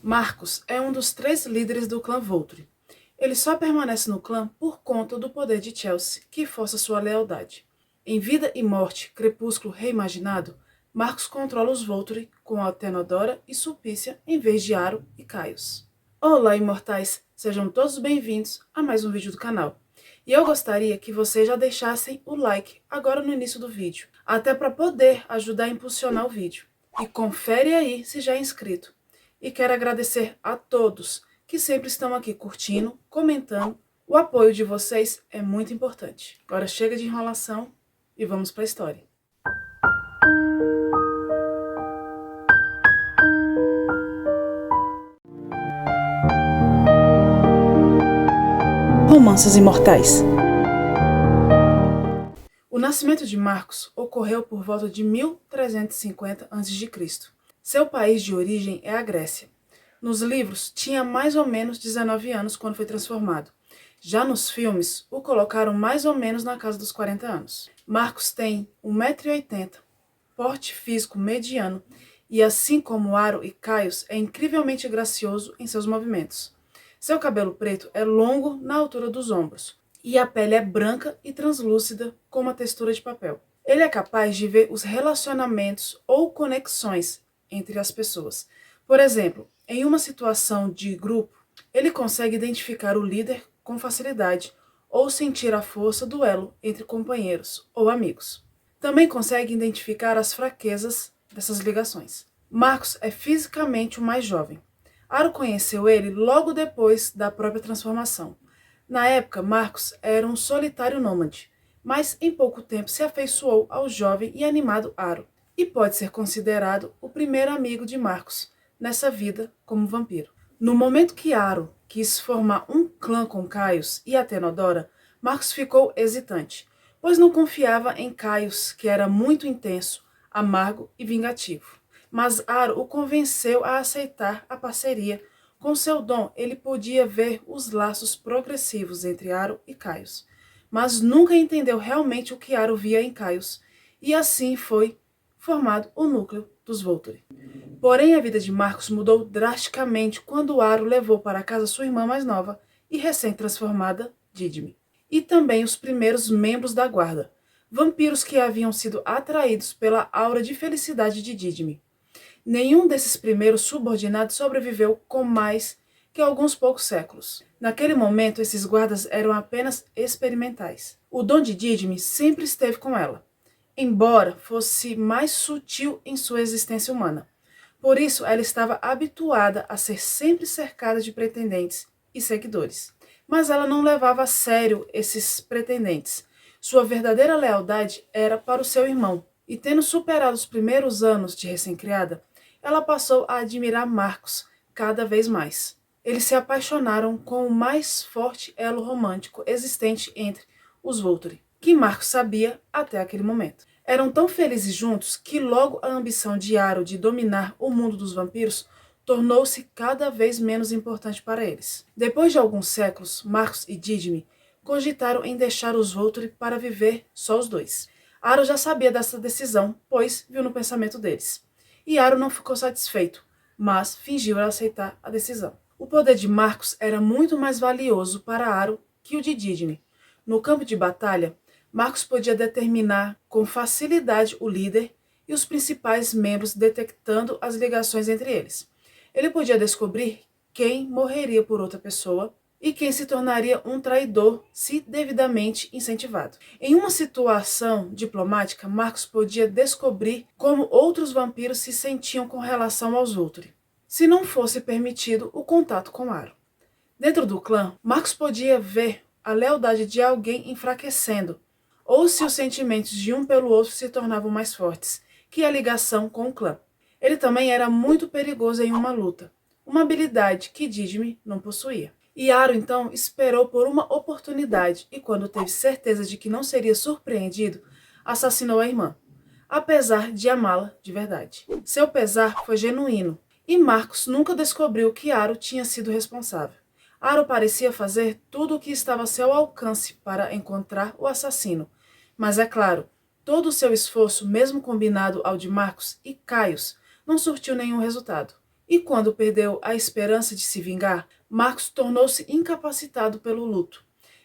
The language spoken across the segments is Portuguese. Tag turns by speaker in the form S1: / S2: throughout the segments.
S1: Marcos é um dos 3 líderes do clã Volturi. Ele só permanece no clã por conta do poder de Chelsea, que força sua lealdade. Em Vida e Morte, Crepúsculo Reimaginado, Marcos controla os Volturi com Atenodora e Sulpícia em vez de Aro e Caius. Olá, imortais! Sejam todos bem-vindos a mais um vídeo do canal. E eu gostaria que vocês já deixassem o like agora no início do vídeo, até para poder ajudar a impulsionar o vídeo. E confere aí se já é inscrito. E quero agradecer a todos que sempre estão aqui curtindo, comentando. O apoio de vocês é muito importante. Agora chega de enrolação e vamos para a história. Romances Imortais. O nascimento de Marcos ocorreu por volta de 1350 a.C. Seu país de origem é a Grécia. Nos livros, tinha mais ou menos 19 anos quando foi transformado. Já nos filmes, o colocaram mais ou menos na casa dos 40 anos. Marcos tem 1,80 m, porte físico mediano e, assim como Aro e Caius, é incrivelmente gracioso em seus movimentos. Seu cabelo preto é longo na altura dos ombros e a pele é branca e translúcida com uma textura de papel. Ele é capaz de ver os relacionamentos ou conexões entre as pessoas. Por exemplo, em uma situação de grupo, ele consegue identificar o líder com facilidade ou sentir a força do elo entre companheiros ou amigos. Também consegue identificar as fraquezas dessas ligações. Marcos é fisicamente o mais jovem. Aro conheceu ele logo depois da própria transformação. Na época, Marcos era um solitário nômade, mas em pouco tempo se afeiçoou ao jovem e animado Aro, e pode ser considerado o primeiro amigo de Marcos nessa vida como vampiro. No momento que Aro quis formar um clã com Caius e Atenodora, Marcos ficou hesitante, pois não confiava em Caius, que era muito intenso, amargo e vingativo. Mas Aro o convenceu a aceitar a parceria. Com seu dom, ele podia ver os laços progressivos entre Aro e Caius, mas nunca entendeu realmente o que Aro via em Caius, e assim foi formado o núcleo dos Volturi. Porém, a vida de Marcos mudou drasticamente quando Aro levou para casa sua irmã mais nova e recém-transformada, Didime, e também os primeiros membros da guarda, vampiros que haviam sido atraídos pela aura de felicidade de Didime. Nenhum desses primeiros subordinados sobreviveu com mais que alguns poucos séculos. Naquele momento, esses guardas eram apenas experimentais. O dom de Didime sempre esteve com ela, embora fosse mais sutil em sua existência humana. Por isso, ela estava habituada a ser sempre cercada de pretendentes e seguidores. Mas ela não levava a sério esses pretendentes. Sua verdadeira lealdade era para o seu irmão. E tendo superado os primeiros anos de recém-criada, ela passou a admirar Marcos cada vez mais. Eles se apaixonaram com o mais forte elo romântico existente entre os Volturi, que Marcos sabia até aquele momento. Eram tão felizes juntos que logo a ambição de Aro de dominar o mundo dos vampiros tornou-se cada vez menos importante para eles. Depois de alguns séculos, Marcos e Didime cogitaram em deixar os Volturi para viver só os dois. Aro já sabia dessa decisão, pois viu no pensamento deles. E Aro não ficou satisfeito, mas fingiu aceitar a decisão. O poder de Marcos era muito mais valioso para Aro que o de Didime. No campo de batalha, Marcos podia determinar com facilidade o líder e os principais membros, detectando as ligações entre eles. Ele podia descobrir quem morreria por outra pessoa e quem se tornaria um traidor se devidamente incentivado. Em uma situação diplomática, Marcos podia descobrir como outros vampiros se sentiam com relação aos Volturi, se não fosse permitido o contato com Aro. Dentro do clã, Marcos podia ver a lealdade de alguém enfraquecendo, ou se os sentimentos de um pelo outro se tornavam mais fortes que a ligação com o clã. Ele também era muito perigoso em uma luta, uma habilidade que Didime não possuía. E Aro então esperou por uma oportunidade e, quando teve certeza de que não seria surpreendido, assassinou a irmã, apesar de amá-la de verdade. Seu pesar foi genuíno e Marcos nunca descobriu que Aro tinha sido responsável. Aro parecia fazer tudo o que estava a seu alcance para encontrar o assassino, mas é claro, todo o seu esforço, mesmo combinado ao de Marcos e Caius, não surtiu nenhum resultado. E quando perdeu a esperança de se vingar, Marcus tornou-se incapacitado pelo luto.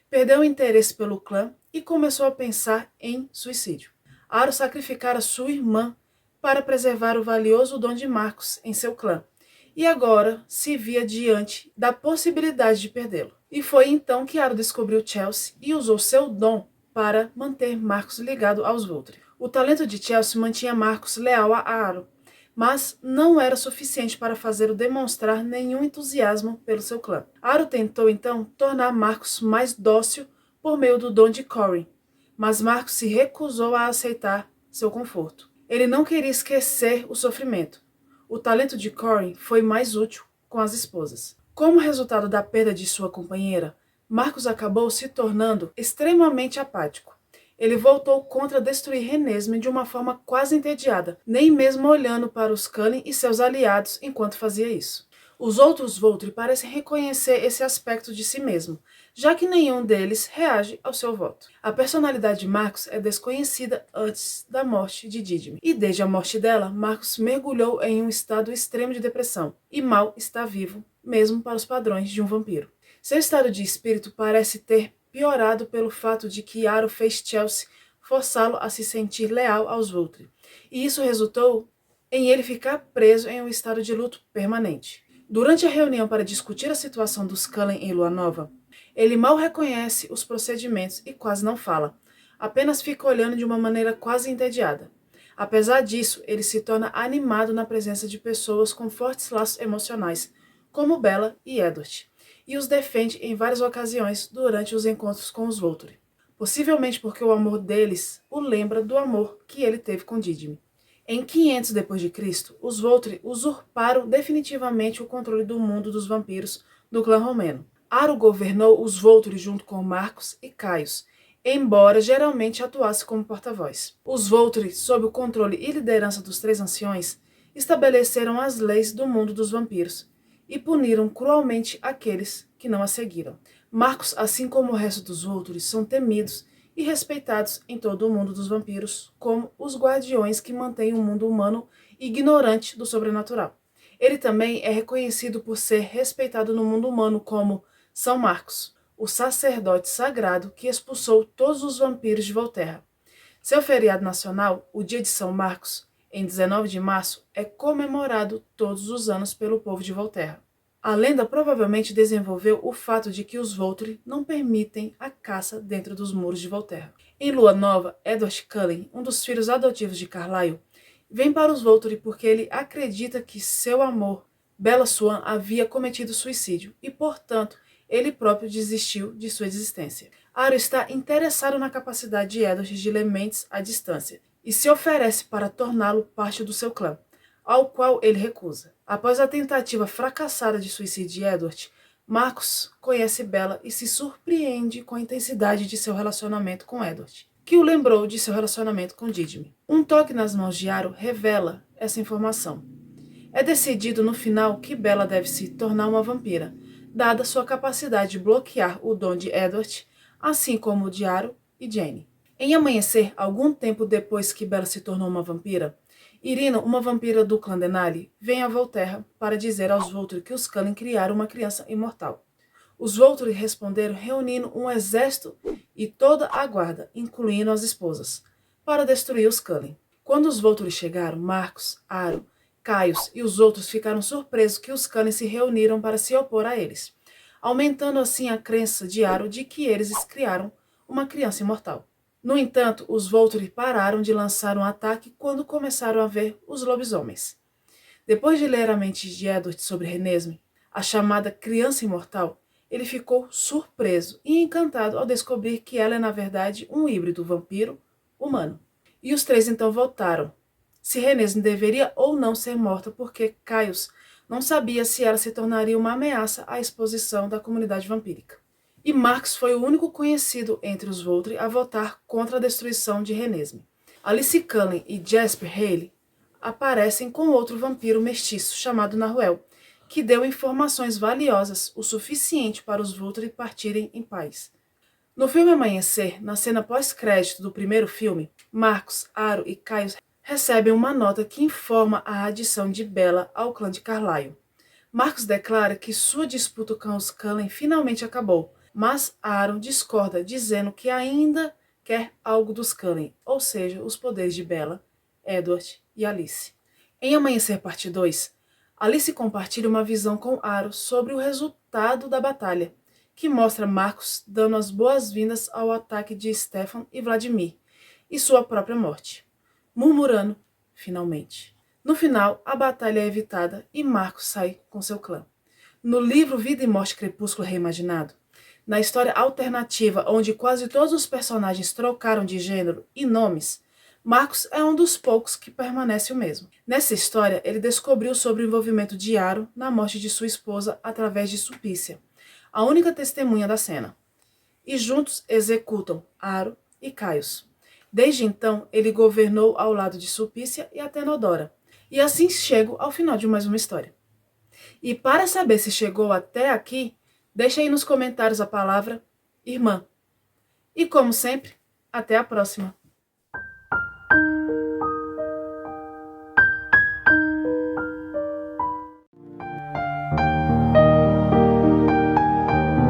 S1: Perdeu o interesse pelo clã e começou a pensar em suicídio. Aro sacrificara sua irmã para preservar o valioso dom de Marcus em seu clã, e agora se via diante da possibilidade de perdê-lo. E foi então que Aro descobriu Chelsea e usou seu dom para manter Marcus ligado aos Volturi. O talento de Chelsea mantinha Marcus leal a Aro, mas não era suficiente para fazê-lo demonstrar nenhum entusiasmo pelo seu clã. Aro tentou então tornar Marcus mais dócil por meio do dom de Corin, mas Marcus se recusou a aceitar seu conforto. Ele não queria esquecer o sofrimento. O talento de Corin foi mais útil com as esposas. Como resultado da perda de sua companheira, Marcus acabou se tornando extremamente apático. Ele voltou contra destruir Renesmee de uma forma quase entediada, nem mesmo olhando para os Cullen e seus aliados enquanto fazia isso. Os outros Volturi parecem reconhecer esse aspecto de si mesmo, já que nenhum deles reage ao seu voto. A personalidade de Marcus é desconhecida antes da morte de Didyme, e desde a morte dela, Marcus mergulhou em um estado extremo de depressão, e mal está vivo, mesmo para os padrões de um vampiro. Seu estado de espírito parece ter piorado pelo fato de que Aro fez Chelsea forçá-lo a se sentir leal aos Volturi, e isso resultou em ele ficar preso em um estado de luto permanente. Durante a reunião para discutir a situação dos Cullen em Lua Nova, ele mal reconhece os procedimentos e quase não fala, apenas fica olhando de uma maneira quase entediada. Apesar disso, ele se torna animado na presença de pessoas com fortes laços emocionais, como Bella e Edward, e os defende em várias ocasiões durante os encontros com os Volturi, possivelmente porque o amor deles o lembra do amor que ele teve com Didyme. Em 500 d.C., os Volturi usurparam definitivamente o controle do mundo dos vampiros do clã romeno. Aro governou os Volturi junto com Marcus e Caius, embora geralmente atuasse como porta-voz. Os Volturi, sob o controle e liderança dos três anciões, estabeleceram as leis do mundo dos vampiros e puniram cruelmente aqueles que não as seguiram. Marcus, assim como o resto dos Volturi, são temidos e respeitados em todo o mundo dos vampiros como os guardiões que mantêm o mundo humano ignorante do sobrenatural. Ele também é reconhecido por ser respeitado no mundo humano como São Marcos, o sacerdote sagrado que expulsou todos os vampiros de Volterra. Seu feriado nacional, o Dia de São Marcos, em 19 de março, é comemorado todos os anos pelo povo de Volterra. A lenda provavelmente desenvolveu o fato de que os Volturi não permitem a caça dentro dos muros de Volterra. Em Lua Nova, Edward Cullen, um dos filhos adotivos de Carlyle, vem para os Volturi porque ele acredita que seu amor, Bella Swan, havia cometido suicídio e, portanto, ele próprio desistiu de sua existência. Aro está interessado na capacidade de Edward de ler mentes à distância e se oferece para torná-lo parte do seu clã, ao qual ele recusa. Após a tentativa fracassada de suicídio de Edward, Marcus conhece Bella e se surpreende com a intensidade de seu relacionamento com Edward, que o lembrou de seu relacionamento com Didyme. Um toque nas mãos de Aro revela essa informação. É decidido no final que Bella deve se tornar uma vampira, dada sua capacidade de bloquear o dom de Edward, assim como o de Aro e Jane. Em Amanhecer, algum tempo depois que Bella se tornou uma vampira, Irina, uma vampira do clã Denali, vem a Volterra para dizer aos Volturi que os Cullen criaram uma criança imortal. Os Volturi responderam reunindo um exército e toda a guarda, incluindo as esposas, para destruir os Cullen. Quando os Volturi chegaram, Marcus, Aro, Caius e os outros ficaram surpresos que os Cullen se reuniram para se opor a eles, aumentando assim a crença de Aro de que eles criaram uma criança imortal. No entanto, os Volturi pararam de lançar um ataque quando começaram a ver os lobisomens. Depois de ler a mente de Edward sobre Renesmee, a chamada criança imortal, ele ficou surpreso e encantado ao descobrir que ela é na verdade um híbrido vampiro-humano. E os três então votaram se Renesmee deveria ou não ser morta porque Caius não sabia se ela se tornaria uma ameaça à exposição da comunidade vampírica. E Marcus foi o único conhecido entre os Volturi a votar contra a destruição de Renesmee. Alice Cullen e Jasper Haley aparecem com outro vampiro mestiço chamado Nahuel, que deu informações valiosas o suficiente para os Volturi partirem em paz. No filme Amanhecer, na cena pós-crédito do primeiro filme, Marcus, Aro e Caius recebem uma nota que informa a adição de Bella ao clã de Carlyle. Marcos declara que sua disputa com os Cullen finalmente acabou, mas Aaron discorda, dizendo que ainda quer algo dos Cullen, ou seja, os poderes de Bella, Edward e Alice. Em Amanhecer Parte 2, Alice compartilha uma visão com Aaron sobre o resultado da batalha, que mostra Marcos dando as boas-vindas ao ataque de Stefan e Vladimir, e sua própria morte, murmurando, finalmente. No final, a batalha é evitada e Marcos sai com seu clã. No livro Vida e Morte Crepúsculo Reimaginado, na história alternativa onde quase todos os personagens trocaram de gênero e nomes, Marcos é um dos poucos que permanece o mesmo. Nessa história, ele descobriu sobre o envolvimento de Aro na morte de sua esposa através de Sulpícia, a única testemunha da cena, e juntos executam Aro e Caius. Desde então, ele governou ao lado de Sulpícia e Atenodora. E assim chego ao final de mais uma história. E para saber se chegou até aqui, deixa aí nos comentários a palavra irmã. E como sempre, até a próxima.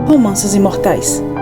S1: Romances Imortais.